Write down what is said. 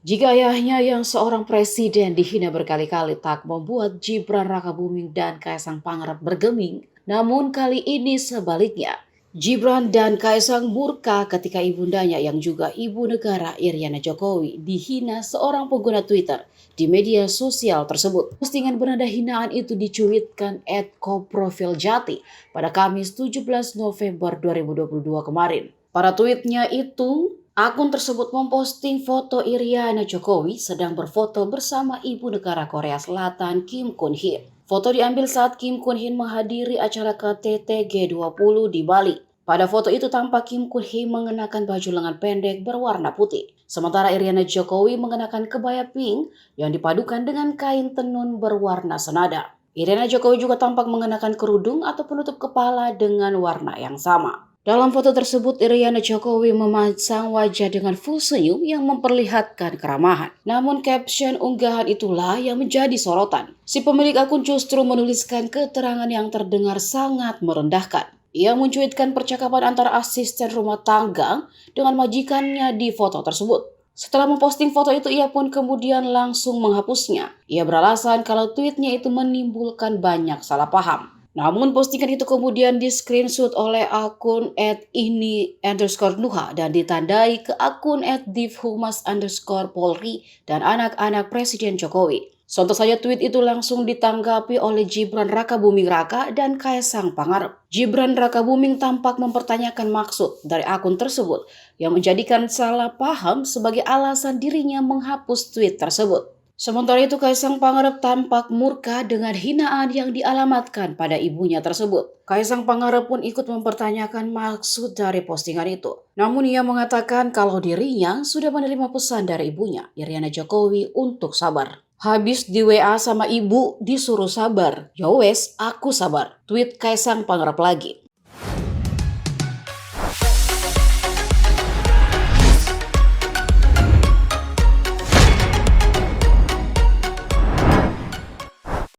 Jika ayahnya yang seorang presiden dihina berkali-kali tak membuat Gibran Rakabuming dan Kaisang Pangarep bergeming, namun kali ini sebaliknya. Gibran dan Kaisang murka ketika ibundanya yang juga ibu negara Iriana Jokowi dihina seorang pengguna Twitter di media sosial tersebut. Postingan bernada hinaan itu dicuitkan @koprofiljati pada Kamis 17 November 2022 kemarin. Pada tweetnya itu, akun tersebut memposting foto Iriana Jokowi sedang berfoto bersama ibu negara Korea Selatan Kim Kun Hee. Foto diambil saat Kim Kun Hee menghadiri acara KTT G20 di Bali. Pada foto itu tampak Kim Kun Hee mengenakan baju lengan pendek berwarna putih. Sementara Iriana Jokowi mengenakan kebaya pink yang dipadukan dengan kain tenun berwarna senada. Iriana Jokowi juga tampak mengenakan kerudung atau penutup kepala dengan warna yang sama. Dalam foto tersebut, Iriana Jokowi memasang wajah dengan full senyum yang memperlihatkan keramahan. Namun caption unggahan itulah yang menjadi sorotan. Si pemilik akun justru menuliskan keterangan yang terdengar sangat merendahkan. Ia mencuitkan percakapan antara asisten rumah tangga dengan majikannya di foto tersebut. Setelah memposting foto itu, ia pun kemudian langsung menghapusnya. Ia beralasan kalau tweetnya itu menimbulkan banyak salah paham. Namun postingan itu kemudian di-screenshot oleh akun @ini_nuha dan ditandai ke akun @divhumas_polri dan anak-anak Presiden Jokowi. Contoh saja tweet itu langsung ditanggapi oleh Gibran Rakabuming Raka dan Kaisang Pangarep. Gibran Rakabuming tampak mempertanyakan maksud dari akun tersebut yang menjadikan salah paham sebagai alasan dirinya menghapus tweet tersebut. Sementara itu Kaisang Pangarep tampak murka dengan hinaan yang dialamatkan pada ibunya tersebut. Kaisang Pangarep pun ikut mempertanyakan maksud dari postingan itu. Namun ia mengatakan kalau dirinya sudah menerima pesan dari ibunya, Iriana Jokowi, untuk sabar. Habis di WA sama ibu disuruh sabar. Yowes, aku sabar. Tweet Kaisang Pangarep lagi.